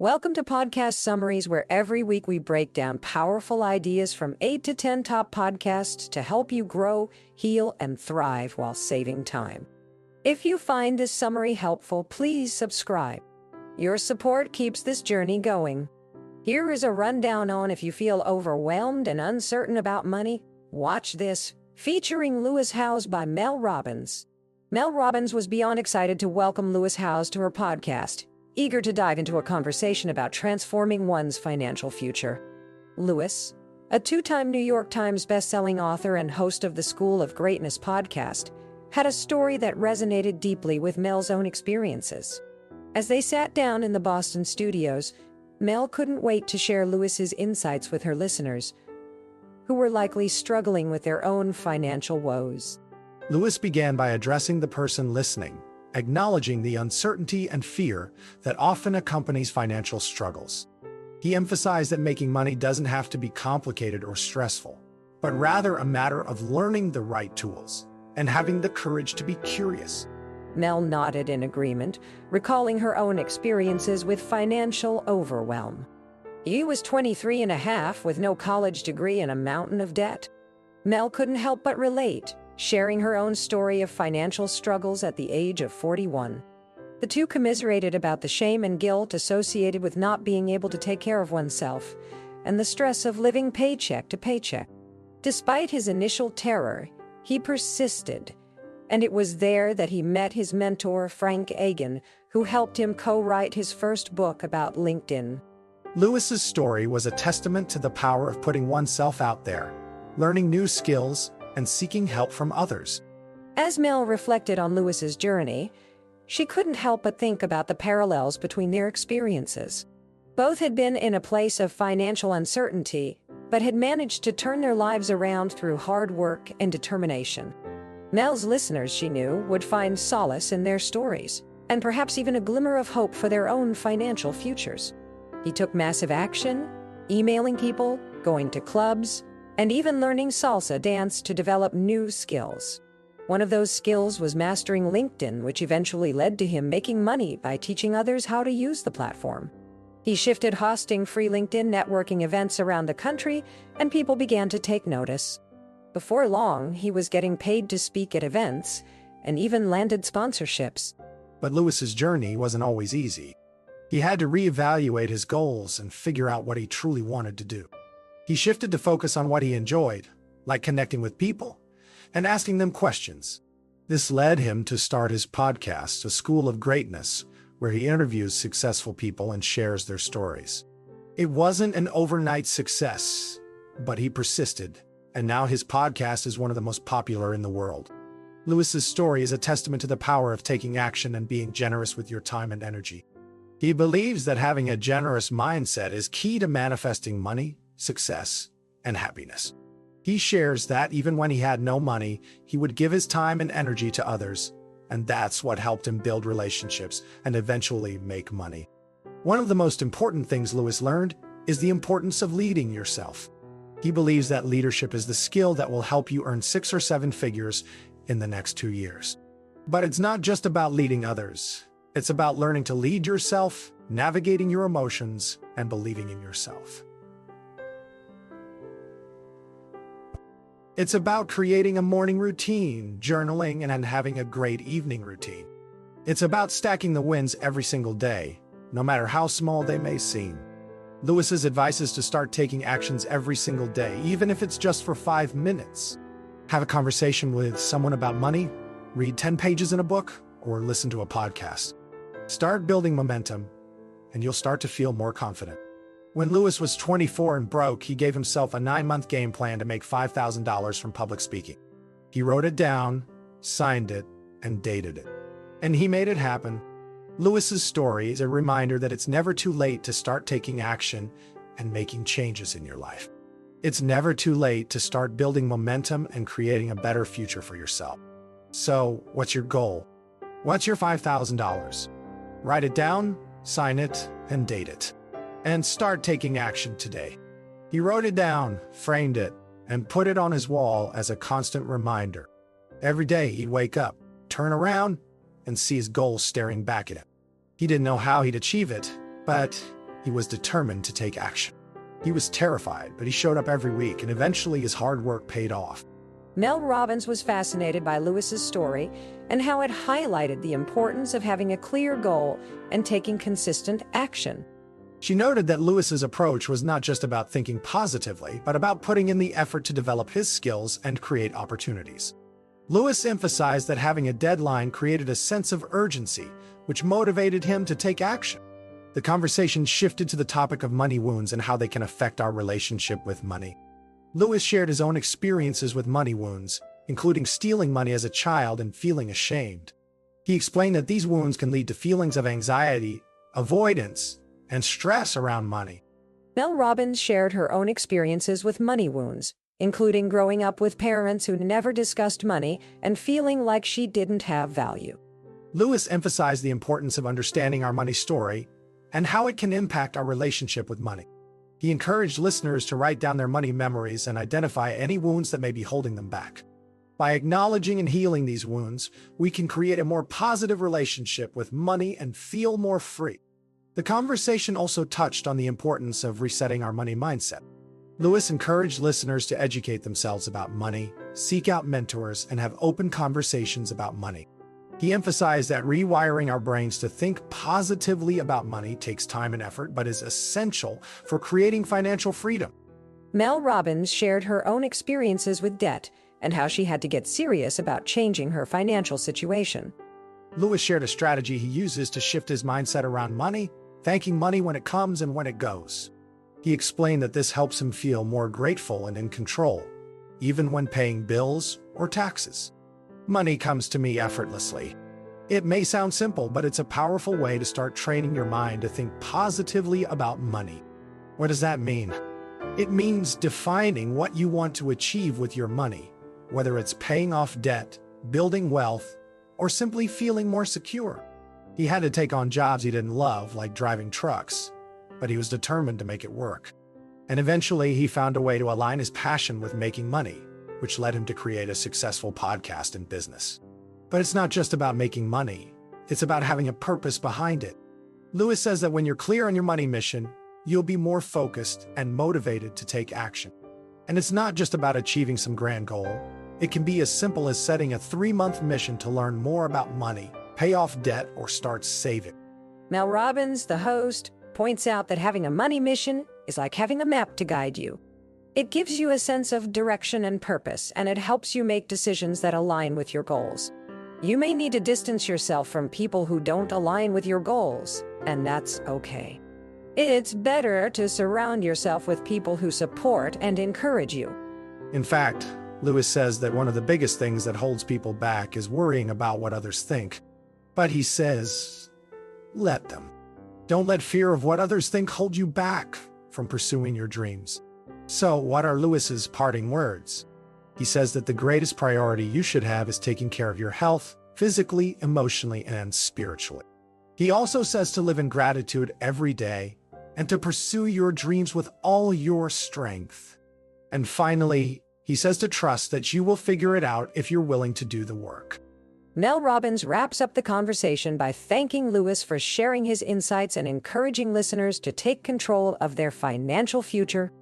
Welcome to Podcast Summaries, where every week we break down powerful ideas from 8 to 10 top podcasts to help you grow, heal, and thrive while saving time. If you find this summary helpful, please subscribe. Your support keeps this journey going. Here is a rundown on if you feel overwhelmed and uncertain about money. Watch this, featuring Lewis Howes by Mel Robbins. Mel Robbins was beyond excited to welcome Lewis Howes to her podcast, eager to dive into a conversation about transforming one's financial future. Lewis, a two-time New York Times bestselling author and host of the School of Greatness podcast, had a story that resonated deeply with Mel's own experiences. As they sat down in the Boston studios, Mel couldn't wait to share Lewis's insights with her listeners, who were likely struggling with their own financial woes. Lewis began by addressing the person listening, acknowledging the uncertainty and fear that often accompanies financial struggles. He emphasized that making money doesn't have to be complicated or stressful, but rather a matter of learning the right tools and having the courage to be curious. Mel nodded in agreement, recalling her own experiences with financial overwhelm. He was 23 and a half with no college degree and a mountain of debt. Mel couldn't help but relate, sharing her own story of financial struggles at the age of 41. The two commiserated about the shame and guilt associated with not being able to take care of oneself and the stress of living paycheck to paycheck. Despite his initial terror, he persisted, and it was there that he met his mentor, Frank Agan, who helped him co-write his first book about LinkedIn. Lewis's story was a testament to the power of putting oneself out there, learning new skills, and seeking help from others. As Mel reflected on Lewis's journey, she couldn't help but think about the parallels between their experiences. Both had been in a place of financial uncertainty, but had managed to turn their lives around through hard work and determination. Mel's listeners, she knew, would find solace in their stories, and perhaps even a glimmer of hope for their own financial futures. He took massive action, emailing people, going to clubs, and even learning salsa dance to develop new skills. One of those skills was mastering LinkedIn, which eventually led to him making money by teaching others how to use the platform. He shifted hosting free LinkedIn networking events around the country, and people began to take notice. Before long, he was getting paid to speak at events and even landed sponsorships. But Lewis's journey wasn't always easy. He had to reevaluate his goals and figure out what he truly wanted to do. He shifted to focus on what he enjoyed, like connecting with people and asking them questions. This led him to start his podcast, A School of Greatness, where he interviews successful people and shares their stories. It wasn't an overnight success, but he persisted, and now his podcast is one of the most popular in the world. Lewis's story is a testament to the power of taking action and being generous with your time and energy. He believes that having a generous mindset is key to manifesting money, success, and happiness. He shares that even when he had no money, he would give his time and energy to others, and that's what helped him build relationships and eventually make money. One of the most important things Lewis learned is the importance of leading yourself. He believes that leadership is the skill that will help you earn 6 or 7 figures in the next 2 years. But it's not just about leading others. It's about learning to lead yourself, navigating your emotions, and believing in yourself. It's about creating a morning routine, journaling, and having a great evening routine. It's about stacking the wins every single day, no matter how small they may seem. Lewis's advice is to start taking actions every single day, even if it's just for 5 minutes. Have a conversation with someone about money, read 10 pages in a book, or listen to a podcast. Start building momentum, and you'll start to feel more confident. When Lewis was 24 and broke, he gave himself a 9-month game plan to make $5,000 from public speaking. He wrote it down, signed it, and dated it. And he made it happen. Lewis's story is a reminder that it's never too late to start taking action and making changes in your life. It's never too late to start building momentum and creating a better future for yourself. So, what's your goal? What's your $5,000? Write it down, sign it, and date it. And start taking action today. He wrote it down, framed it, and put it on his wall as a constant reminder. Every day he'd wake up, turn around, and see his goal staring back at him. He didn't know how he'd achieve it, but he was determined to take action. He was terrified, but he showed up every week, and eventually his hard work paid off. Mel Robbins was fascinated by Lewis's story and how it highlighted the importance of having a clear goal and taking consistent action. She noted that Lewis's approach was not just about thinking positively, but about putting in the effort to develop his skills and create opportunities. Lewis emphasized that having a deadline created a sense of urgency, which motivated him to take action. The conversation shifted to the topic of money wounds and how they can affect our relationship with money. Lewis shared his own experiences with money wounds, including stealing money as a child and feeling ashamed. He explained that these wounds can lead to feelings of anxiety, avoidance, and stress around money. Mel Robbins shared her own experiences with money wounds, including growing up with parents who never discussed money and feeling like she didn't have value. Lewis emphasized the importance of understanding our money story and how it can impact our relationship with money. He encouraged listeners to write down their money memories and identify any wounds that may be holding them back. By acknowledging and healing these wounds, we can create a more positive relationship with money and feel more free. The conversation also touched on the importance of resetting our money mindset. Lewis encouraged listeners to educate themselves about money, seek out mentors, and have open conversations about money. He emphasized that rewiring our brains to think positively about money takes time and effort, but is essential for creating financial freedom. Mel Robbins shared her own experiences with debt and how she had to get serious about changing her financial situation. Lewis shared a strategy he uses to shift his mindset around money, thanking money when it comes and when it goes. He explained that this helps him feel more grateful and in control, even when paying bills or taxes. Money comes to me effortlessly. It may sound simple, but it's a powerful way to start training your mind to think positively about money. What does that mean? It means defining what you want to achieve with your money, whether it's paying off debt, building wealth, or simply feeling more secure. He had to take on jobs he didn't love, like driving trucks, but he was determined to make it work. And eventually, he found a way to align his passion with making money, which led him to create a successful podcast and business. But it's not just about making money. It's about having a purpose behind it. Lewis says that when you're clear on your money mission, you'll be more focused and motivated to take action. And it's not just about achieving some grand goal. It can be as simple as setting a 3-month mission to learn more about money, pay off debt, or start saving. Mel Robbins, the host, points out that having a money mission is like having a map to guide you. It gives you a sense of direction and purpose, and it helps you make decisions that align with your goals. You may need to distance yourself from people who don't align with your goals, and that's okay. It's better to surround yourself with people who support and encourage you. In fact, Lewis says that one of the biggest things that holds people back is worrying about what others think. But he says, let them. Don't let fear of what others think hold you back from pursuing your dreams. So, what are Lewis's parting words? He says that the greatest priority you should have is taking care of your health, physically, emotionally, and spiritually. He also says to live in gratitude every day and to pursue your dreams with all your strength. And finally, he says to trust that you will figure it out if you're willing to do the work. Mel Robbins wraps up the conversation by thanking Lewis for sharing his insights and encouraging listeners to take control of their financial future.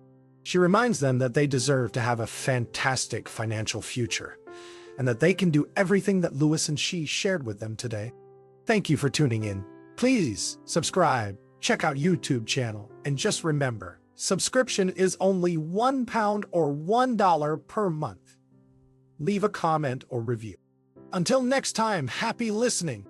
She reminds them that they deserve to have a fantastic financial future and that they can do everything that Lewis and she shared with them today. Thank you for tuning in. Please subscribe, check out YouTube channel, and just remember, subscription is only £1 or $1 per month. Leave a comment or review. Until next time, happy listening.